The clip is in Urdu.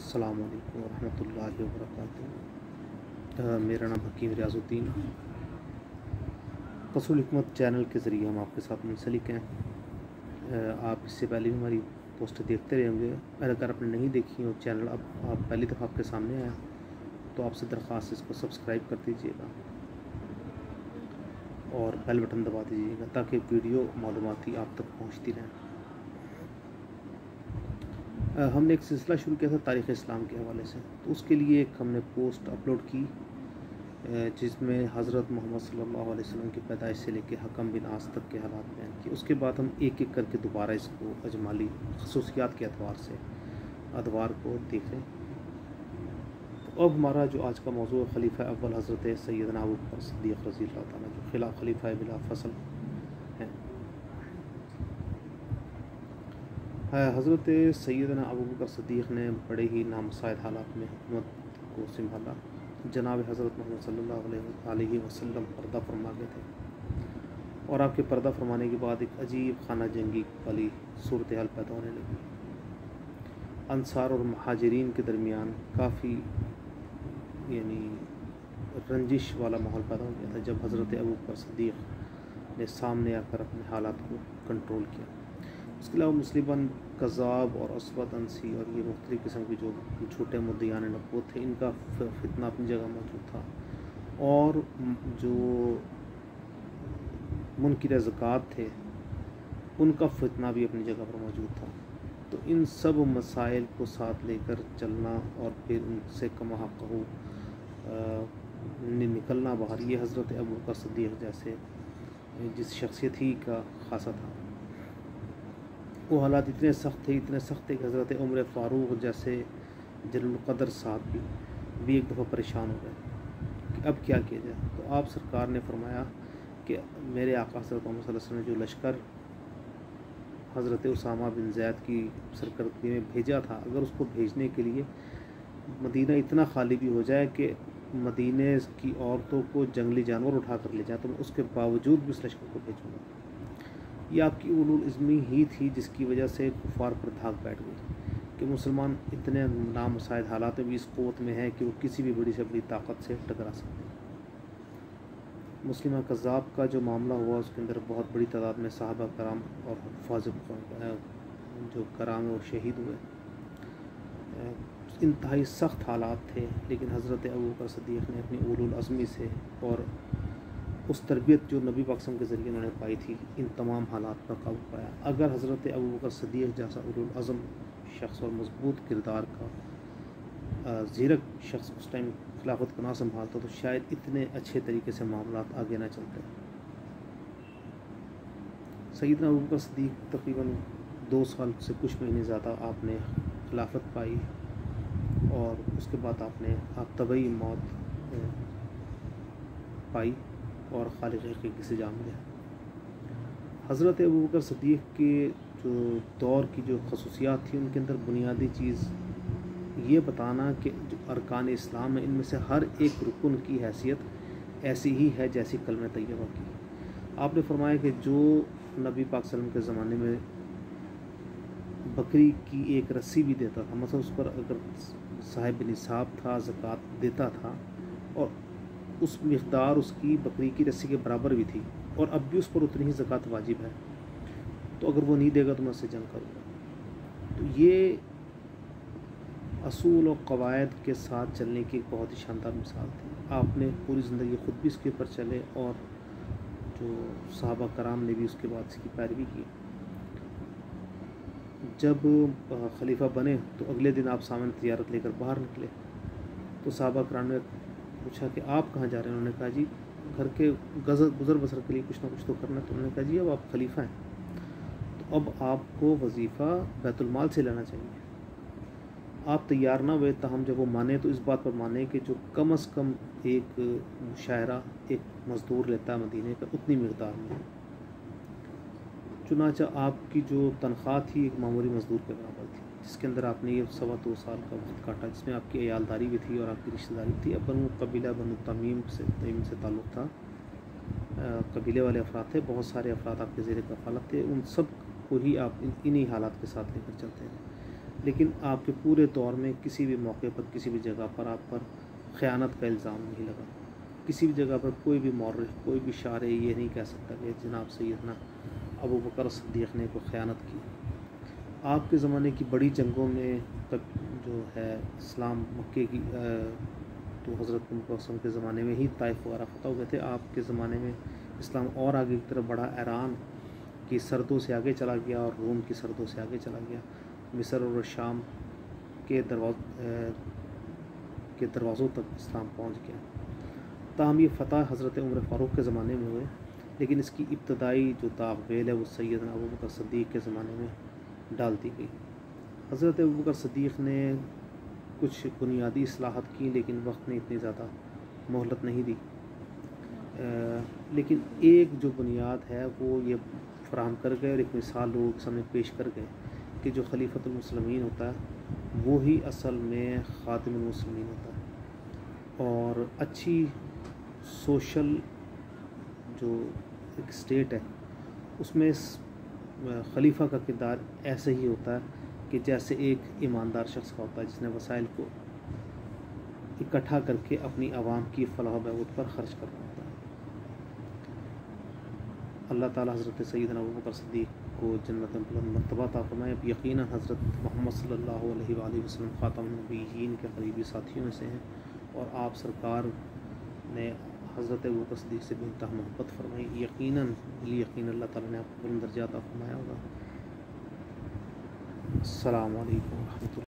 السلام علیکم ورحمۃ اللہ وبرکاتہ۔ میرا نام حکیم ریاض الدین، قصر الحکمت چینل کے ذریعے ہم آپ کے ساتھ منسلک ہیں۔ آپ اس سے پہلے بھی ہماری پوسٹ دیکھتے رہے ہوں گے، اگر آپ نے نہیں دیکھی ہو چینل اب آپ پہلی دفعہ آپ کے سامنے آیا تو آپ سے درخواست اس کو سبسکرائب کر دیجیے گا اور بیل بٹن دبا دیجیے گا تاکہ ویڈیو معلوماتی آپ تک پہنچتی رہیں۔ ہم نے ایک سلسلہ شروع کیا تھا تاریخ اسلام کے حوالے سے، تو اس کے لیے ایک ہم نے پوسٹ اپلوڈ کی جس میں حضرت محمد صلی اللہ علیہ وسلم کی پیدائش سے لے کے حکم بن عاص تک کے حالات بیان کیے۔ اس کے بعد ہم ایک ایک کر کے دوبارہ اس کو اجمالی خصوصیات کے اعتبار سے ادوار کو دیکھ رہے ہیں۔ تو اب ہمارا جو آج کا موضوع ہے خلیفہ اول حضرت سیدنا ابوبکر صدیق رضی اللہ تعالیٰ جو خلیفہ بلا فصل ہیں۔ حضرت سیدنا ابوبکر صدیق نے بڑے ہی نامساعد حالات میں حکومت کو سنبھالا۔ جناب حضرت محمد صلی اللہ علیہ وسلم پردہ فرما گئے تھے، اور آپ کے پردہ فرمانے کے بعد ایک عجیب خانہ جنگی والی صورتحال پیدا ہونے لگی۔ انصار اور مہاجرین کے درمیان کافی رنجش والا ماحول پیدا ہو گیا تھا جب حضرت ابوبکر صدیق نے سامنے آ کر اپنے حالات کو کنٹرول کیا۔ اس کے علاوہ مسلمان کذاب اور اسود انسی اور یہ مختلف قسم کے جو چھوٹے مدعیان نبوت تھے، ان کا فتنہ اپنی جگہ موجود تھا، اور جو منکر زکوٰۃ تھے ان کا فتنہ بھی اپنی جگہ پر موجود تھا۔ تو ان سب مسائل کو ساتھ لے کر چلنا اور پھر ان سے کما حق ہو نکلنا باہر، یہ حضرت ابوبکر صدیق جیسے جس شخصیت ہی کا خاصہ تھا۔ وہ حالات اتنے سخت تھے کہ حضرت عمر فاروق جیسے جلیل القدر صاحب بھی ایک دفعہ پریشان ہو گئے کہ اب کیا کیا جائے۔ تو آپ سرکار نے فرمایا کہ میرے آقا حضرت محمد صلی اللہ علیہ وسلم نے جو لشکر حضرت اسامہ بن زید کی سرکردگی میں بھیجا تھا، اگر اس کو بھیجنے کے لیے مدینہ اتنا خالی بھی ہو جائے کہ مدینہ کی عورتوں کو جنگلی جانور اٹھا کر لے جائیں تو میں اس کے باوجود بھی اس لشکر کو بھیجوں گا۔ یہ آپ کی اولو العزمی ہی تھی جس کی وجہ سے کفار پر دھاک بیٹھ گئی کہ مسلمان اتنے نامساعد حالات میں بھی اس قوت میں ہے کہ وہ کسی بھی بڑی سے بڑی طاقت سے ٹکرا سکتے ہیں۔ مسلمہ کذاب کا جو معاملہ ہوا اس کے اندر بہت بڑی تعداد میں صحابہ کرام اور حفاظ جو کرام وہ شہید ہوئے۔ انتہائی سخت حالات تھے، لیکن حضرت ابوبکر صدیق نے اپنی اولو العزمی سے اور اس تربیت جو نبی پاک صلی اللہ علیہ وسلم کے ذریعے انہوں نے پائی تھی ان تمام حالات پر قابو پایا۔ اگر حضرت ابوبکر صدیق جیسا اولو العزم شخص اور مضبوط کردار کا زیرک شخص اس ٹائم خلافت کو نہ سنبھالتا تو شاید اتنے اچھے طریقے سے معاملات آگے نہ چلتے۔ سیدنا ابوبکر صدیق تقریباً 2 سال سے کچھ مہینے زیادہ آپ نے خلافت پائی، اور اس کے بعد آپ طبعی موت پائی اور خالق حقیقی سے جان گیا۔ حضرت ابوبکر صدیق کے جو دور کی جو خصوصیات تھیں ان کے اندر بنیادی چیز یہ بتانا کہ جو ارکان اسلام ہیں ان میں سے ہر ایک رکن کی حیثیت ایسی ہی ہے جیسی کلمہ طیبہ کی۔ آپ نے فرمایا کہ جو نبی پاک صلی اللہ علیہ وسلم کے زمانے میں بکری کی ایک رسی بھی دیتا تھا، مثلا اس پر اگر صاحب نصاب تھا زکوٰۃ دیتا تھا، اور اس مقدار اس کی بکری کی رسی کے برابر بھی تھی، اور اب بھی اس پر اتنی ہی زکوٰۃ واجب ہے، تو اگر وہ نہیں دے گا تو میں اس سے جنگ کروں گا۔ تو یہ اصول و قواعد کے ساتھ چلنے کی ایک بہت ہی شاندار مثال تھی۔ آپ نے پوری زندگی خود بھی اس کے اوپر چلے اور جو صحابہ کرام نے بھی اس کے بعد اس کی پیروی کی۔ جب خلیفہ بنے تو اگلے دن آپ سامنے تجارت لے کر باہر نکلے، تو صحابہ کرام نے پوچھا کہ آپ کہاں جا رہے ہیں؟ انہوں نے کہا جی گھر کے گزر بسر کے لیے کچھ نہ کچھ تو کرنا ہے۔ تو انہوں نے کہا جی اب آپ خلیفہ ہیں تو اب آپ کو وظیفہ بیت المال سے لینا چاہیے۔ آپ تیار نہ ہوئے، تاہم جب وہ مانے تو اس بات پر مانے کہ جو کم از کم ایک مشاہرہ ایک مزدور لیتا ہے مدینے کا اتنی مقدار میں۔ چنانچہ آپ کی جو تنخواہ تھی ایک معمولی مزدور کے برابر تھی، جس کے اندر آپ نے یہ 2.25 سال کا وقت کاٹا، جس میں آپ کی عیالداری بھی تھی اور آپ کی رشتہ داری تھی۔ اب بنو قبیلہ بنو تمیم سے تعلق تھا، قبیلے والے افراد تھے، بہت سارے افراد آپ کے زیر کفالت تھے، ان سب کو ہی آپ انہی حالات کے ساتھ لے کر چلتے ہیں۔ لیکن آپ کے پورے دور میں کسی بھی موقع پر کسی بھی جگہ پر آپ پر خیانت کا الزام نہیں لگا. کسی بھی جگہ پر کوئی بھی مورخ کوئی بھی شارع یہ نہیں کہہ سکتا کہ جناب سیدنا ابو بکر صدیق نے کوئی خیانت کی. آپ کے زمانے کی بڑی جنگوں میں تک جو ہے اسلام مکے کی تو حضرت محمد کے زمانے میں ہی طائف وغیرہ فتح ہو گئے تھے. آپ کے زمانے میں اسلام اور آگے کی طرف بڑھا، ایران کی سرحدوں سے آگے چلا گیا اور روم کی سرحدوں سے آگے چلا گیا، مصر اور شام کے دروازوں تک اسلام پہنچ گیا. تاہم یہ فتح حضرت عمر فاروق کے زمانے میں ہوئے، لیکن اس کی ابتدائی جو داغ ہے وہ سیدنا ابو بکر صدیق کے زمانے میں ڈال دی گئی. حضرت ابو بکر صدیق نے کچھ بنیادی اصلاحات کی، لیکن وقت نے اتنی زیادہ مہلت نہیں دی. لیکن ایک جو بنیاد ہے وہ یہ فراہم کر گئے اور ایک مثال لوگوں کے سامنے پیش کر گئے کہ جو خلیفۃ المسلمین ہوتا ہے وہی اصل میں خاتم المسلمین ہوتا ہے. اور اچھی سوشل جو ایک اسٹیٹ ہے اس میں خلیفہ کا کردار ایسے ہی ہوتا ہے کہ جیسے ایک ایماندار شخص کا ہوتا ہے جس نے وسائل کو اکٹھا کر کے اپنی عوام کی فلاح و بہبود پر خرچ کرنا ہوتا ہے. اللہ تعالیٰ حضرت سیدنا ابو بکر صدیق کو جنت بلند مرتبہ عطا فرمائے. اب یقیناً حضرت محمد صلی اللہ علیہ وآلہ وسلم خاتم النبیین کے قریبی ساتھیوں میں سے ہیں، اور آپ سرکار نے حضرت ابو بکر صدیق سے بے انتہا محبت فرمائی. یقیناً اللہ تعالیٰ نے آپ کو بلند درجہ عطا فرمایا ہوگا. السلام علیکم ورحمۃ اللہ.